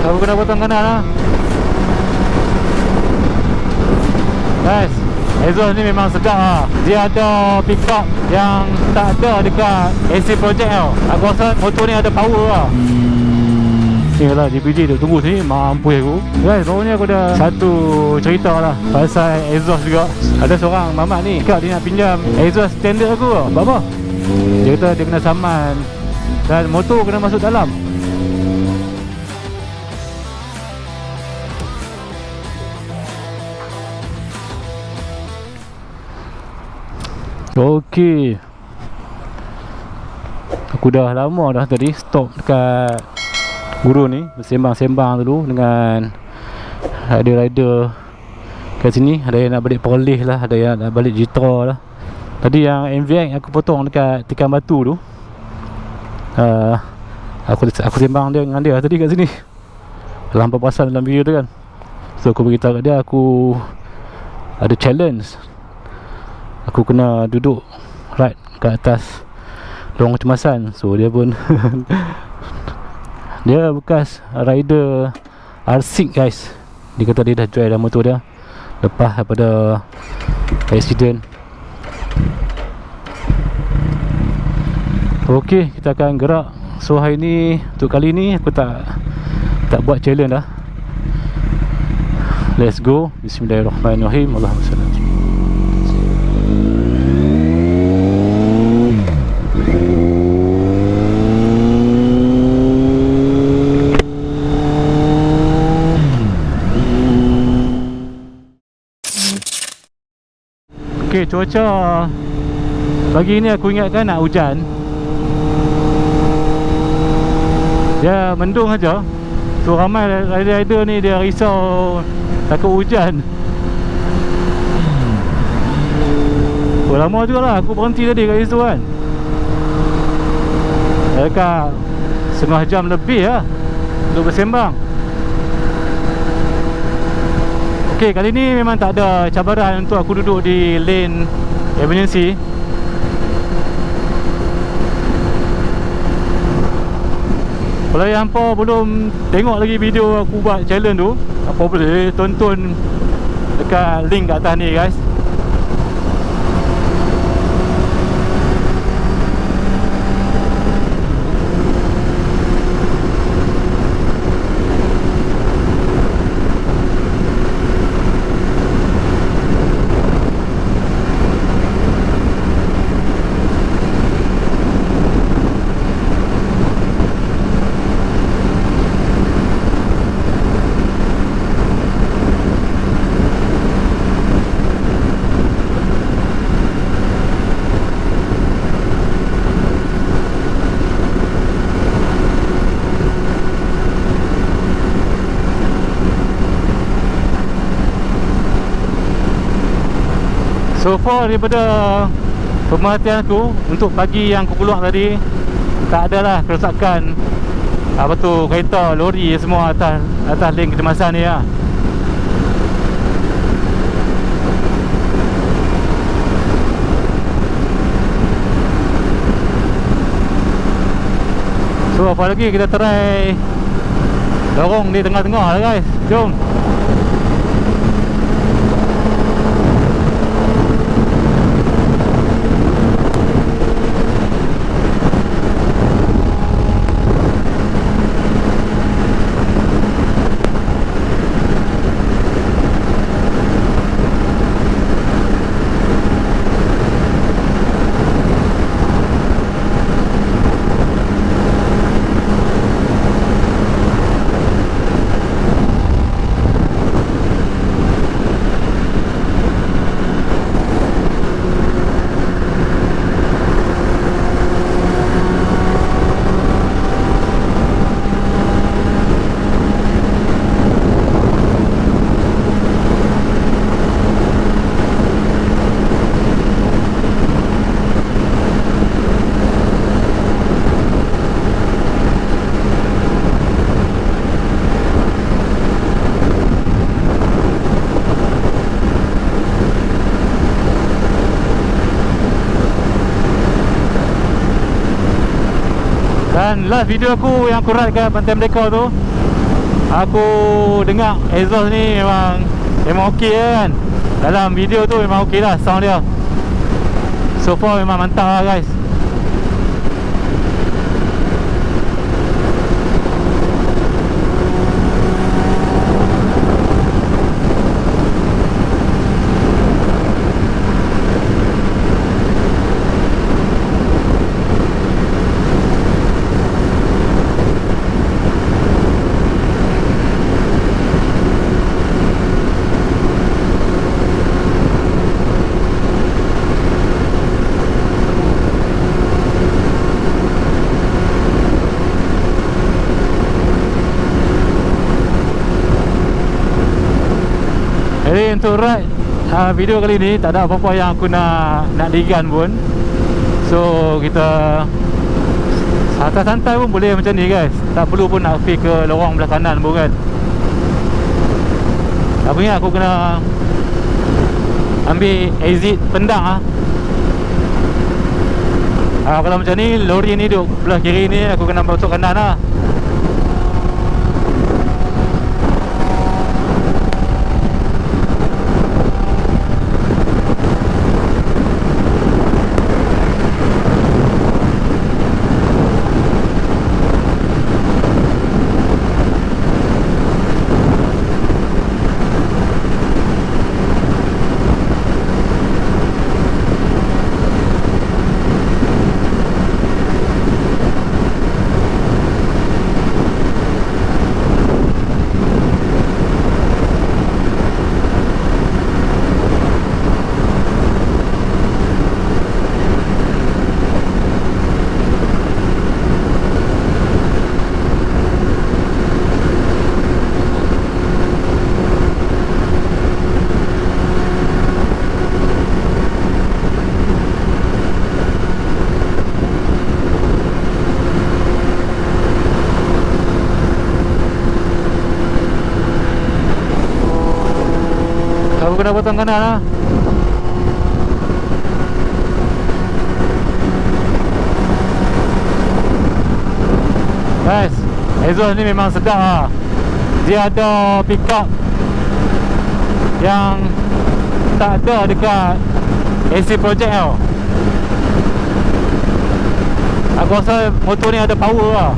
Aku kena potong kanan lah guys. Exhaust ni memang sedap lah. Dia ada pick up yang tak ada dekat AC Project tau. Aku rasa motor ni ada power lah. Ni lah DPG duk tunggu sini, mampu aku guys. Baru ni aku ada satu cerita lah pasal exhaust juga. Ada seorang mamat ni cakap dia nak pinjam exhaust standard aku tau. Apa? Dia kata dia kena saman dan motor kena masuk dalam. Okey, aku dah lama dah tadi stop dekat Gurun ni, bersembang-sembang dulu dengan rider-rider kat sini. Ada yang nak balik Polish lah, ada yang nak balik Jitra lah. Tadi yang MVX aku potong dekat Tikan Batu tu, aku sembang dia dengan dia tadi kat sini. Dalam papasan dalam video tu kan. So aku beritahu kat dia aku ada challenge. Aku kena duduk right kat atas lorong kecemasan. So dia pun dia bekas rider R6 guys. Dia kata dia dah drive dah motor dia lepas daripada accident. Okey, kita akan gerak. So hari ni, untuk kali ni aku tak buat challenge dah. Let's go. Bismillahirrahmanirrahim. Allahumma salli. Okey, cuaca pagi ni aku ingatkan nak hujan. Dia mendung aja. So ramai rider-rider ni dia risau takut hujan. Lama juga lah aku berhenti tadi kat situ kan. Dekat setengah jam lebih lah untuk bersembang. Okey, kali ni memang tak ada cabaran untuk aku duduk di lane emergency. Kalau yang hampa belum tengok lagi video aku buat challenge tu, apa boleh tonton dekat link kat atas ni guys. So far daripada pemerhatian aku untuk pagi yang aku keluar tadi, tak adalah kerosakan apa tu kereta, lori semua atas link kecemasan ni lah. So apa lagi, kita try dorong di tengah-tengah lah guys. Jom. Dan last video aku yang aku ride kat Pantai Merdeka tu, Aku dengar exhaust ni memang okey kan. Dalam video tu memang okey lah sound dia. So far memang mantap lah guys. Jadi untuk ride video kali ni tak ada apa-apa yang aku nak digan pun. So kita santai-santai pun boleh macam ni guys. Tak perlu pun nak pergi ke lorong belah kanan pun kan. Aku ingat aku kena ambil exit pendang kalau macam ni lori ni duduk belah kiri ni, aku kena masuk kanan lah. Aku kena potong kanan lah. Guys, exhaust ni memang sedap lah. Dia ada pickup yang tak ada dekat AC Project tau. Aku rasa motor ni ada power lah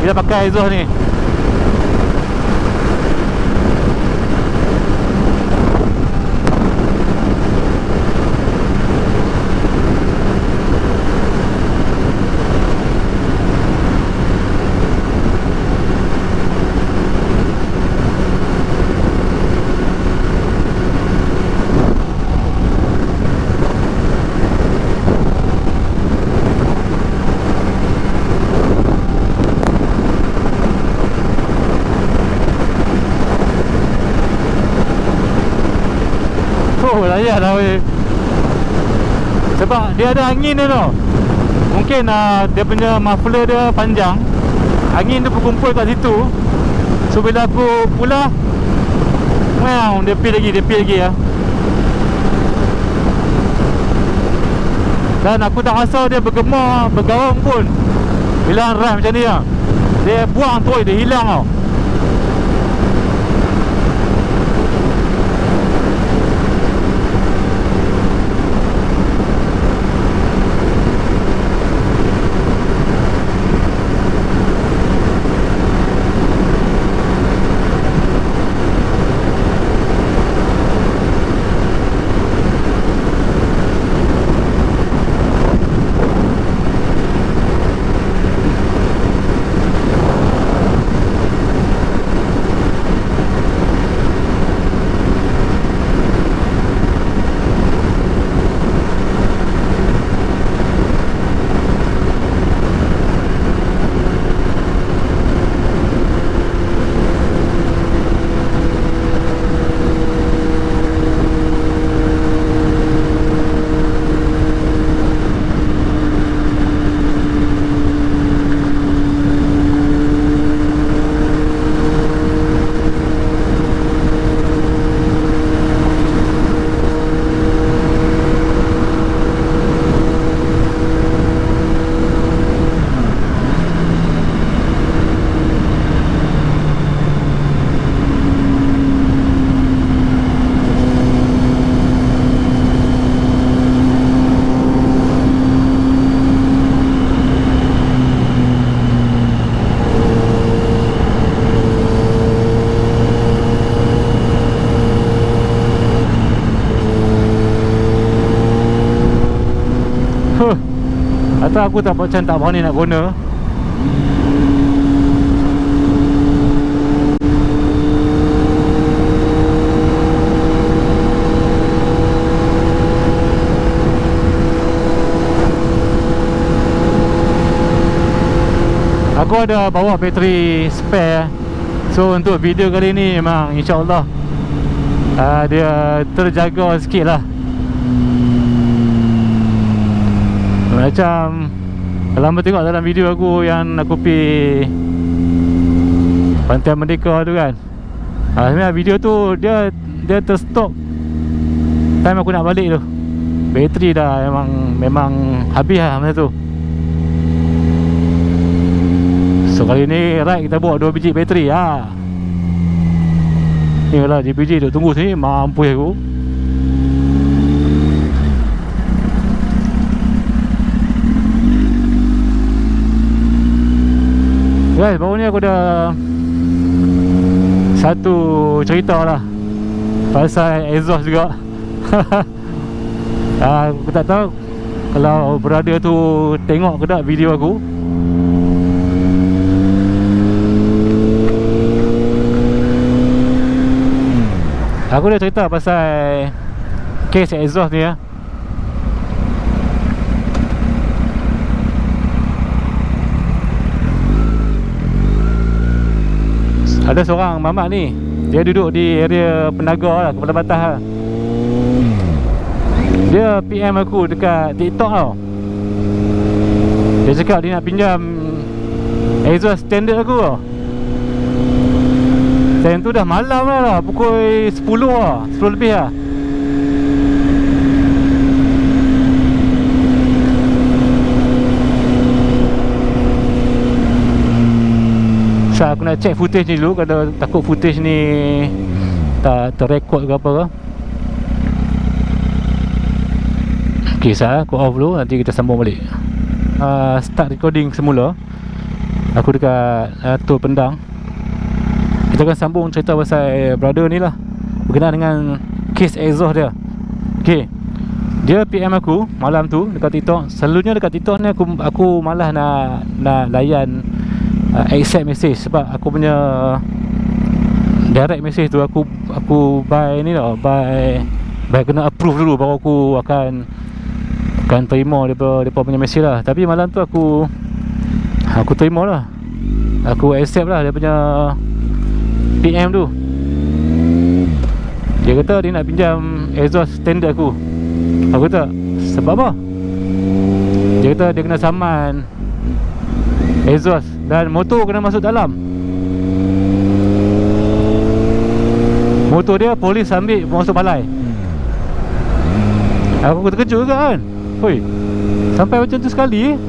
bila pakai exhaust ni. Oh layak lah weh. Sebab dia ada angin dia tau. Mungkin dia punya muffler dia panjang, angin tu berkumpul kat situ. So bila aku pulah, wow, dia pergi lagi lah. Dan aku tak rasa dia bergema, bergaung pun bila rem macam ni lah. Dia buang terus, dia hilang tau. So aku tak macam tak berani nak guna. Aku ada bawa bateri spare. So untuk video kali ni memang insyaAllah dia terjaga sikit lah. Macam kalau hamba tengok dalam video aku yang aku pergi Pantai Merdeka tu kan, sebenarnya video tu dia terstop time aku nak balik tu. Bateri dah memang habis lah masa tu. So kali ni ride kita bawa 2 biji bateri ha. Ni lah JPG duk tunggu sini, mampu aku. Guys, baru ni aku ada satu cerita lah pasal exhaust juga. Aku tak tahu kalau brother tu tengok ke tak video aku. Aku dah cerita pasal case exhaust ni ya. Ada seorang mamak ni, dia duduk di area Penaga lah, Kepala Batas lah. Dia PM aku dekat TikTok tau. Dia cakap dia nak pinjam exhaust standard aku tau. Time tu dah malam lah, pukul 10 lah, 10 lebih lah. So aku nak check footage ni dulu, kalau takut footage ni tak terrekod ke apa ke. Ok, aku off dulu, nanti kita sambung balik. Start recording semula. Aku dekat Tol Pendang. Kita akan sambung cerita pasal brother ni lah, berkenaan dengan case exhaust dia. Ok, dia PM aku malam tu dekat TikTok. Selalunya dekat TikTok ni aku malas nak layan accept message, sebab aku punya direct message tu aku by ni tau, by kena approve dulu baru aku akan terima depa punya message lah. Tapi malam tu aku terima lah, aku accept lah dia punya PM tu. Dia kata dia nak pinjam exhaust standard aku. Aku kata sebab apa? Dia kata dia kena saman exhaust dan motor kena masuk dalam. Motor dia polis ambil masuk balai. Aku terkejut juga kan. Hoi, sampai macam tu sekali.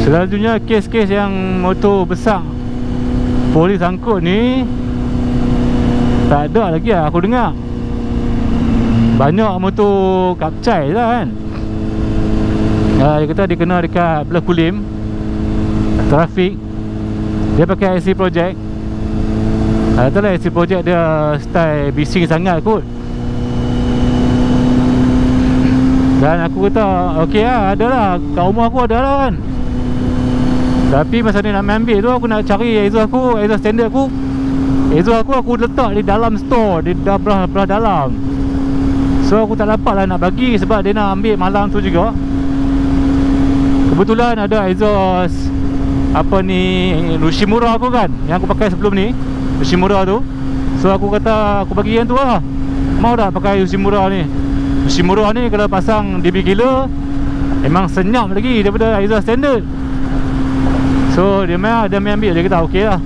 Selalunya kes-kes yang motor besar polis angkut ni tak ada lagi lah aku dengar. Banyak motor kapcai lah kan. Dia kata dia kena dekat belah Kulim trafik. Dia pakai IC Project. Itulah IC Project dia style bising sangat kot. Dan aku kata okey lah, ada lah, kat rumah aku ada lah kan. Tapi masa ni nak ambil tu, aku nak cari exhaust aku, exhaust standard aku. Exhaust aku letak di dalam store, di belah dalam. So aku tak dapat lah nak bagi, sebab dia nak ambil malam tu juga. Kebetulan ada exhaust apa ni, Yoshimura aku kan, yang aku pakai sebelum ni, Yoshimura tu. So aku kata aku bagi yang tu lah. Mau tak pakai Yoshimura ni? Yoshimura ni kalau pasang DB killer memang senyap lagi daripada exhaust standard. So dia main ambil, dia kata okey lah.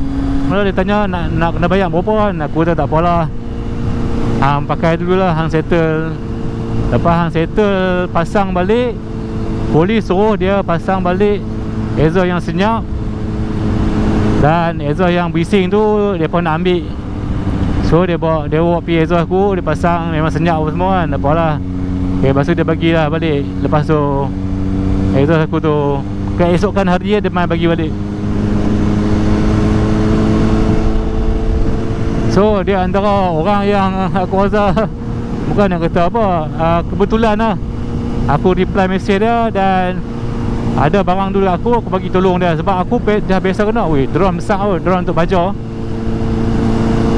Mula dia tanya nak kena bayar berapa kan. Aku kata tak apalah, hang pakai dululah, hang settle. Lepas hang settle, pasang balik, polis suruh dia pasang balik exhaust yang senyap. Dan exhaust yang bising tu dia pun nak ambil. So dia bawa pergi exhaust aku, dia pasang, memang senyap apa semua kan. Tak apalah. Okay, lepas tu dia bagilah balik. Lepas tu exhaust aku tu keesokan hari dia main bagi balik. So dia antara orang yang aku rasa bukan nak kata apa, kebetulan lah Aku reply mesej dia dan ada barang dulu aku bagi tolong dia. Sebab aku dah biasa kena. Weh, drone besar kot, drone untuk baja.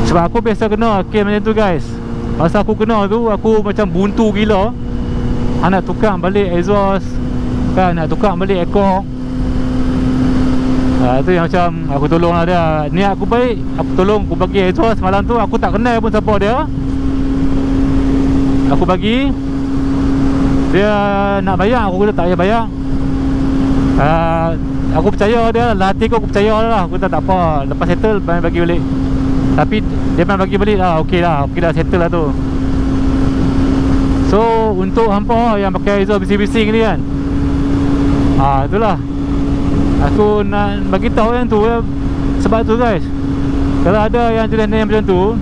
Sebab aku biasa kena cam macam tu guys. Masa aku kena tu, aku macam buntu gila. Nak tukar balik exhaust kan, nak tukar balik ekor. Itu yang macam aku tolong lah dia. Niat aku baik, aku tolong, aku bagi exhaust. Malam tu aku tak kenal pun siapa dia. Aku bagi. Dia nak bayar, aku kata tak payah bayar. Aku percaya dia lah, hati aku percaya lah. Aku kata tak apa, lepas settle bagi balik. Tapi dia memang bagi balik lah. Okey dah settle lah tu. So untuk hampa yang pakai exhaust bising-bising ni kan, itulah aku nak bagi tahu yang tu. Sebab tu guys, kalau ada yang jenis yang macam tu,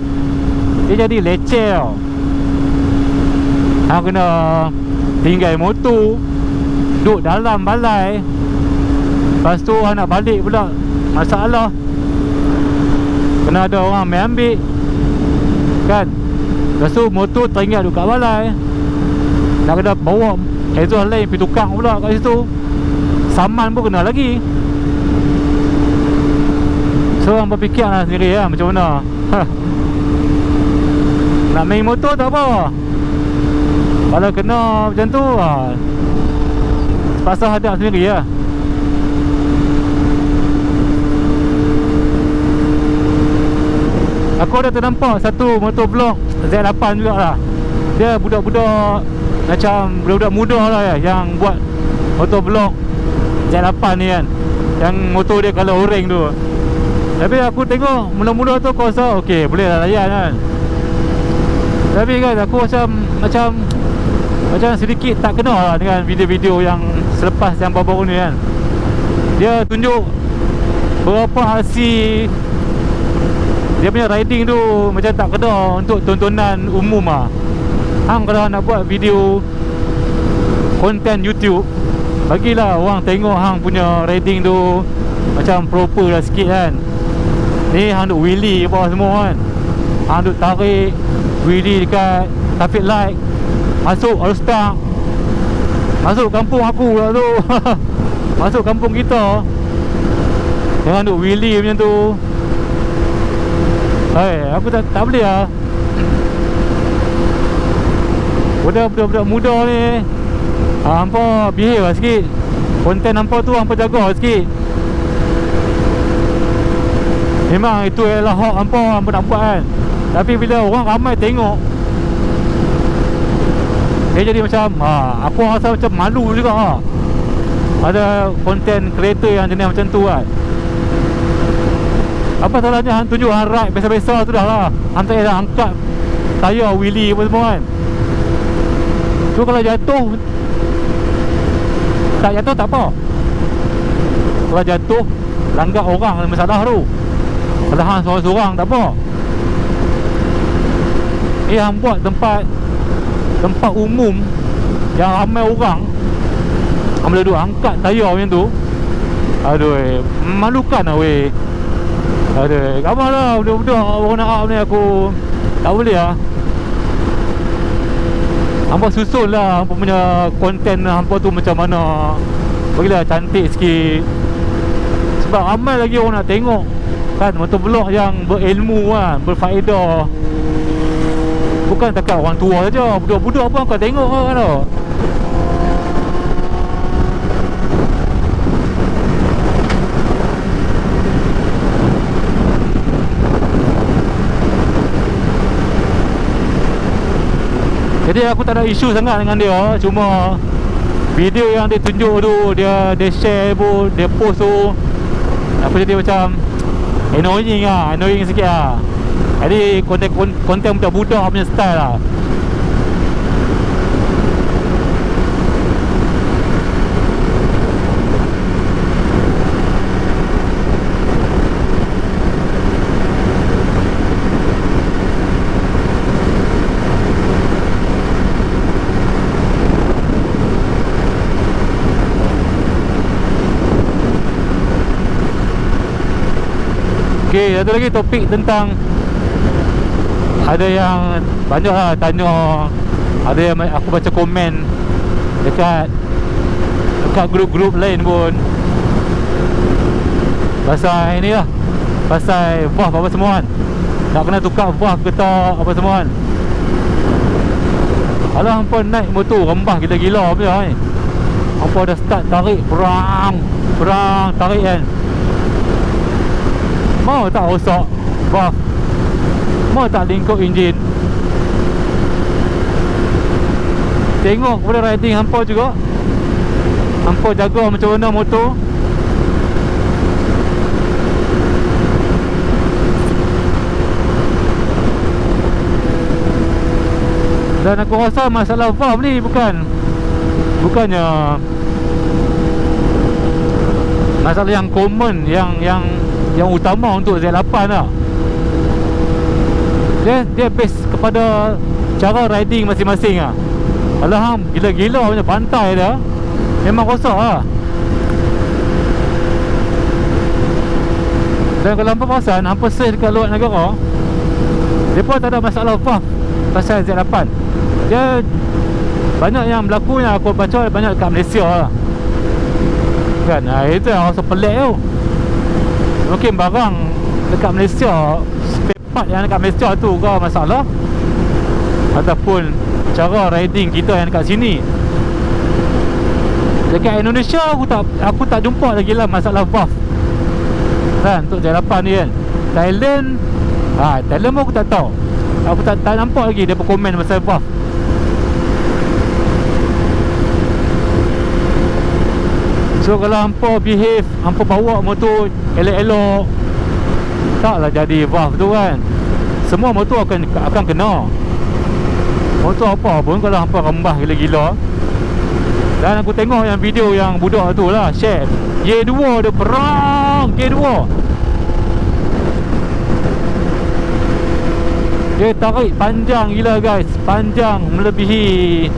dia jadi leceh tau. Hang kena tinggal motor, duduk dalam balai. Lepas tu hang nak balik pula, masalah. Kena ada orang main ambil kan. Lepas tu motor teringat duduk kat balai. Nak kena bawa exhaust lain pergi tukang pula kat situ. Saman pun kena lagi. So orang berfikir lah sendiri lah macam mana. Nak main motor tak apa, kalau kena macam tu terpaksa hadap sendiri lah. Aku ada ternampak satu motor vlog Z8 jugalah. Dia budak-budak macam budak-budak muda lah ya, yang buat motor vlog Z8 ni kan, yang motor dia kalau oreng tu. Tapi aku tengok mula-mula tu aku rasa okey, boleh lah layan kan. Tapi kan aku macam sedikit tak kena lah dengan video-video yang selepas yang baru-baru ni kan. Dia tunjuk berapa hasil dia punya riding tu, macam tak kena untuk tontonan umum lah. Hang kalau nak buat video konten YouTube, bagilah orang tengok hang punya riding tu macam proper lah sikit kan. Ni hang duk wheelie apa semua kan, hang duk tarik wheelie dekat traffic light, masuk harus start, masuk kampung aku lah tu. Masuk kampung kita, jangan duk wheelie macam tu. Aku tak boleh lah. Budak-budak muda ni, hampa behave lah sikit. Konten hampa tu hampa jaga sikit. Memang itu ialah hak hampa nak buat kan. Tapi bila orang ramai tengok, dia jadi macam aku rasa macam malu juga ada konten creator yang jenis macam tu kan. Apa salahnya hang tunjuk hang ride biasa-biasa tu dah lah. Hang tak payah angkat tayar wheelie apa semua kan. Tu kalau jatuh, tak jatuh tak apa. Kalau jatuh langgar orang masalah tu. Kalau hang seorang-seorang tak apa. Hang buat tempat umum yang ramai orang, hang boleh duduk angkat tayar macam tu. Aduh, malukan lah weh. Aduh, gambar lah budak-budak orang nak ni, aku tak boleh lah. Hampa susun lah hampa punya konten hampa tu macam mana, bagilah cantik sikit. Sebab ramai lagi orang nak tengok kan, motor vlog yang berilmu kan, berfaedah. Bukan takat orang tua saja, budak-budak pun kau tengok kan tau. Jadi aku tak ada isu sangat dengan dia. Cuma video yang dia tunjuk tu, dia share pun, dia post tu, aku jadi macam annoying sikit lah. Jadi konten budak-budak punya style lah. Okay, satu lagi topik tentang, ada yang banyak lah tanya, ada yang aku baca komen Dekat grup-grup lain pun pasal ini lah, pasal valve apa semua kan, nak kena tukar valve ke tak apa semua kan. Alah, hampa naik motor rembah gila-gila punya ni. Hampa dah start tarik perang tarik kan, mau tak rosak valve, mau tak lingkup enjin. Tengok kepada riding hampa juga, hampa jaga macam mana motor. Dan aku rasa masalah valve ni bukannya masalah yang common, yang utama untuk Z8 lah. Dia base kepada cara riding masing-masing lah. Alah, gila-gila punya pantai dia memang rosak lah. Dan kalau hampa perasan, hampa search dekat luar negara, mereka tak ada masalah valve pasal Z8. Dia banyak yang berlaku, yang aku baca banyak dekat Malaysia lah kan. Itu yang rasa pelik tu. Mungkin barang dekat Malaysia, spare part yang dekat Malaysia tu ke masalah, ataupun cara riding kita yang dekat sini. Dekat Indonesia aku tak jumpa lagi lah masalah valve kan, untuk Z8 ni kan. Thailand pun aku tak tahu. Aku tak nampak lagi dia berkomen pasal valve. So kalau hampa behave, hampa bawa motor elok-elok, taklah jadi valve tu kan. Semua motor akan kena. Motor apa pun kalau hampa rembah gila-gila. Dan aku tengok yang video yang budak tu lah share, Y2 dia perang K2. Dia tarik panjang gila guys, panjang melebihi.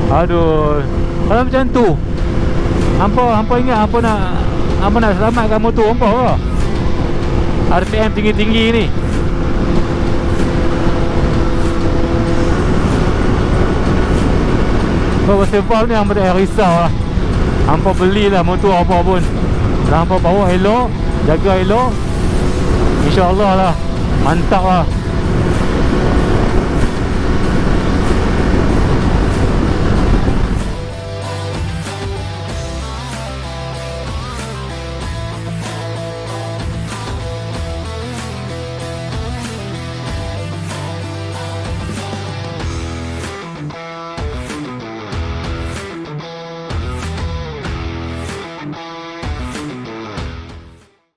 Aduh, kalau macam tu hampa ingat hampa nak selamatkan motor hampa ke? RPM tinggi-tinggi ni. Pasal valve ni hampa tak payah risau lah. Hampa belilah motor apa pun, kalau hampa bawa elok, jaga elok, InsyaAllah lah, mantap lah.